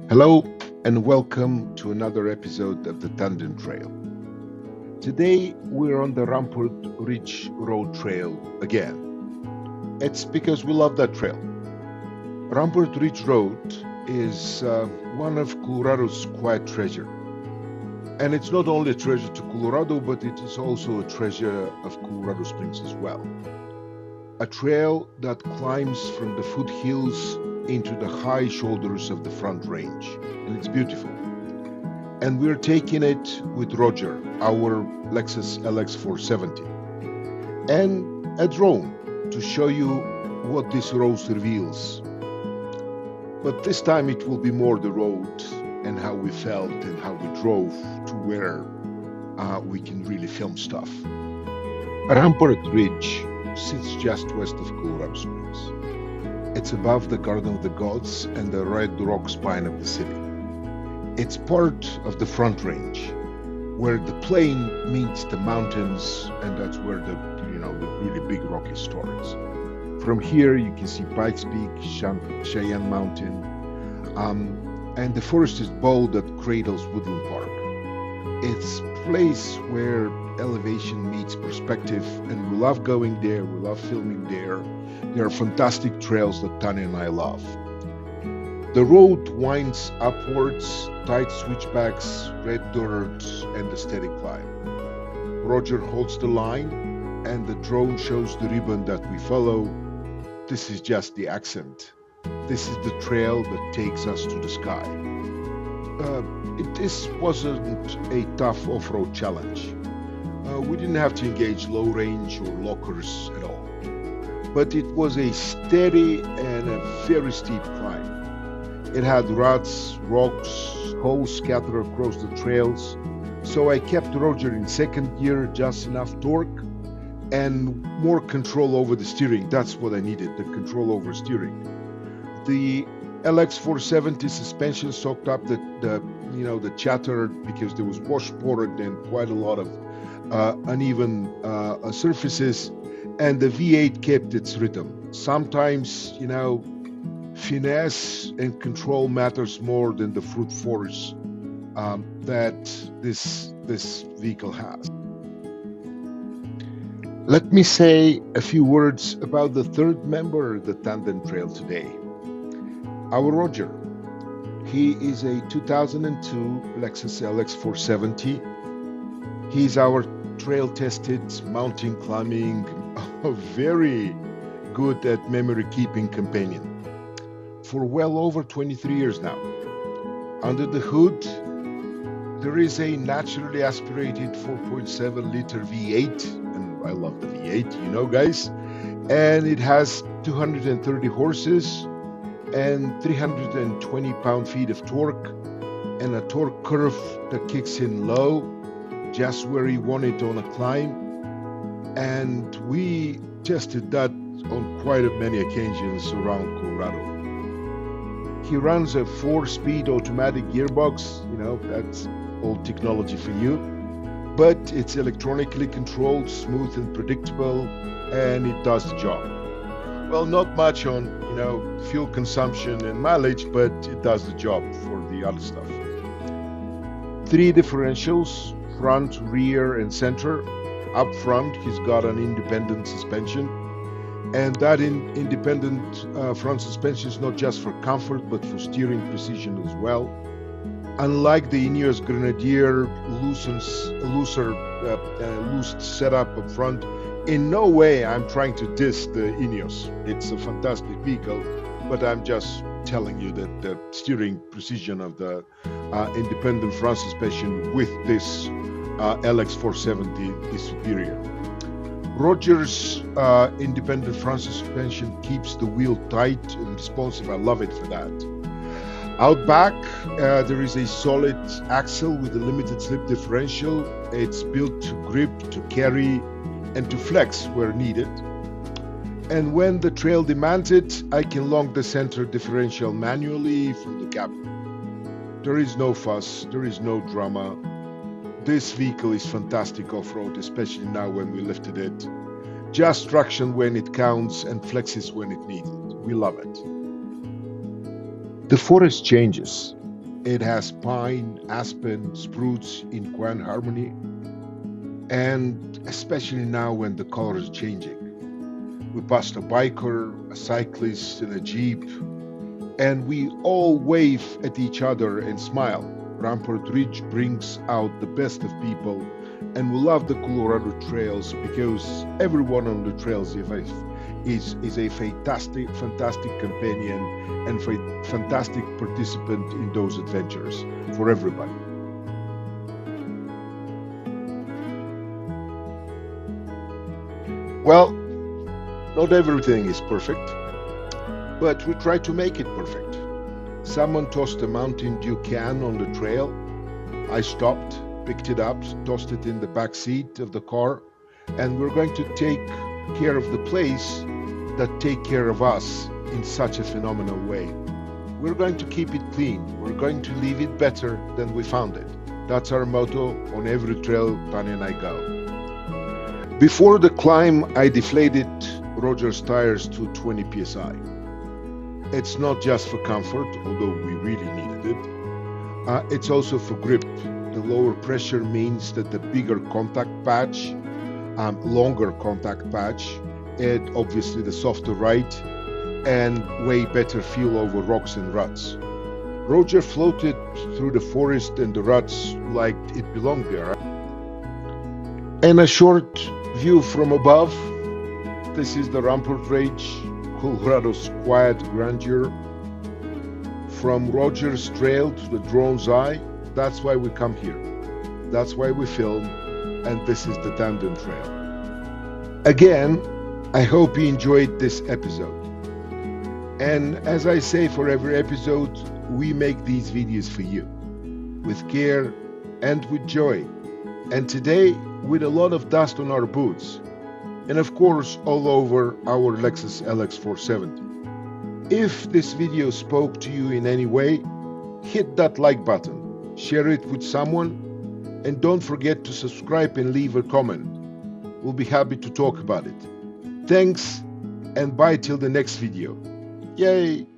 Hello and welcome to another episode of the Tandem Trail. Today we're on the Rampart Ridge Road Trail again. It's because we love that trail. Rampart Ridge Road is one of Colorado's quiet treasure. And it's not only a treasure to Colorado, but it is also a treasure of Colorado Springs as well. A trail that climbs from the foothills into the high shoulders of the Front Range, and it's beautiful. And we're taking it with Roger, our Lexus LX470, and a drone to show you what this road reveals. But this time it will be more the road and how we felt and how we drove to where we can really film stuff. Rampart Ridge sits just west of Colorado Springs. It's above the Garden of the Gods and the red rock spine of the city. It's part of the Front Range, where the plain meets the mountains, and that's where the really big rocky stories. From here, you can see Pikes Peak, Cheyenne Mountain, and the forest is bowl that cradles Woodland Park. It's a place where elevation meets perspective, and we love going there, we love filming there. There are fantastic trails that Tanya and I love. The road winds upwards, tight switchbacks, red dirt, and a steady climb. Roger holds the line, and the drone shows the ribbon that we follow. This is just the ascent. This is the trail that takes us to the sky. This wasn't a tough off-road challenge. We didn't have to engage low range or lockers at all. But it was a steady and a very steep climb. It had ruts, rocks, holes scattered across the trails. So I kept Roger in second gear, just enough torque and more control over the steering. That's what I needed, the control over steering. The LX470 suspension soaked up the chatter because there was washboard and quite a lot of uneven surfaces, and the V8 kept its rhythm. Sometimes, finesse and control matters more than the brute force that this vehicle has. Let me say a few words about the third member of the Tandem Trail today. Our Roger. He is a 2002 Lexus LX470. He's our trail-tested mountain climbing, very good at memory keeping companion for well over 23 years now. Under the hood, there is a naturally aspirated 4.7 liter V8, and I love the V8, guys, and it has 230 horses and 320 pound-feet of torque, and a torque curve that kicks in low, just where you want it on a climb. And we tested that on quite many occasions around Colorado. He runs a 4-speed automatic gearbox, that's old technology for you, but it's electronically controlled, smooth and predictable, and it does the job. Well, not much on, fuel consumption and mileage, but it does the job for the other stuff. 3 differentials, front, rear, and center. Up front, he's got an independent suspension, and that independent front suspension is not just for comfort, but for steering precision as well. Unlike the Ineos Grenadier loose setup up front, in no way I'm trying to diss the Ineos. It's a fantastic vehicle, but I'm just telling you that the steering precision of the independent front suspension with this LX470 is superior. Roger's independent front suspension keeps the wheel tight and responsive. I love it for that. Out back, there is a solid axle with a limited slip differential. It's built to grip, to carry, and to flex where needed. And when the trail demands it, I can lock the center differential manually from the cabin. There is no fuss, there is no drama. This vehicle is fantastic off-road, especially now when we lifted it. Just traction when it counts and flexes when it needs it. We love it. The forest changes. It has pine, aspen, spruce in grand harmony, and especially now when the color is changing. We passed a biker, a cyclist, and a jeep, and we all wave at each other and smile. Rampart Ridge brings out the best of people, and we love the Colorado trails because everyone on the trails is a fantastic companion and fantastic participant in those adventures for everybody. Well, not everything is perfect, but we try to make it perfect. Someone tossed a Mountain Dew can on the trail. I stopped, picked it up, tossed it in the back seat of the car, and we're going to take care of the place that take care of us in such a phenomenal way. We're going to keep it clean. We're going to leave it better than we found it. That's our motto on every trail Tanya and I go. Before the climb, I deflated Roger's tires to 20 psi. It's not just for comfort, although we really needed it. It's also for grip. The lower pressure means that the bigger contact patch, longer contact patch, and obviously the softer ride, and way better feel over rocks and ruts. Roger floated through the forest and the ruts like it belonged there. And a short view from above. This is the Rampart Ridge, Colorado's quiet grandeur. From Roger's trail to the drone's eye, that's why we come here. That's why we film, and this is the Tandem Trail. Again, I hope you enjoyed this episode. And as I say for every episode, we make these videos for you, with care and with joy. And today, with a lot of dust on our boots, and of course all over our Lexus LX470. If this video spoke to you in any way, hit that like button, share it with someone, and don't forget to subscribe and leave a comment. We'll be happy to talk about it. Thanks, and bye till the next video. Yay!